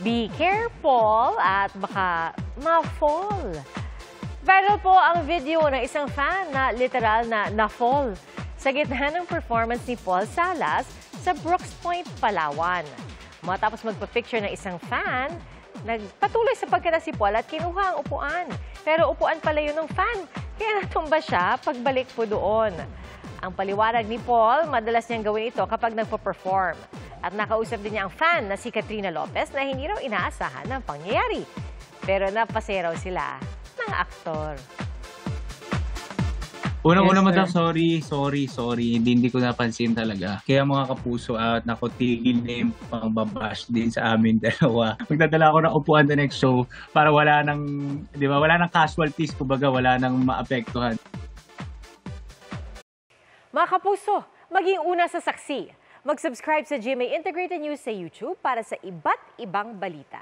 Be careful at baka ma-fall. Viral po ang video ng isang fan na literal na na-fall sa gitna ng performance ni Paul Salas sa Brooks Point, Palawan. Matapos magpa-picture ng isang fan, nagpatuloy sa pagkita si Paul at kinuha ang upuan. Pero upuan pala yun ng fan, kaya natumba siya pagbalik po doon. Ang paliwanag ni Paul, madalas niyang gawin ito kapag nagpo-perform. At nakausap din niya ang fan na si Katrina Lopez na hindi raw inaasahan ng pangyayari. Pero napasaya raw sila ng aktor. Unang-una madam, sorry. Hindi ko napansin talaga. Kaya mga kapuso at nakotigil na yung pangbabash din sa amin dalawa. Magdadala ako ng upuan the next show para wala nang casualties, kumbaga wala nang maapektuhan. Mga kapuso, maging una sa saksi. Mag-subscribe sa GMA Integrated News sa YouTube para sa iba't ibang balita.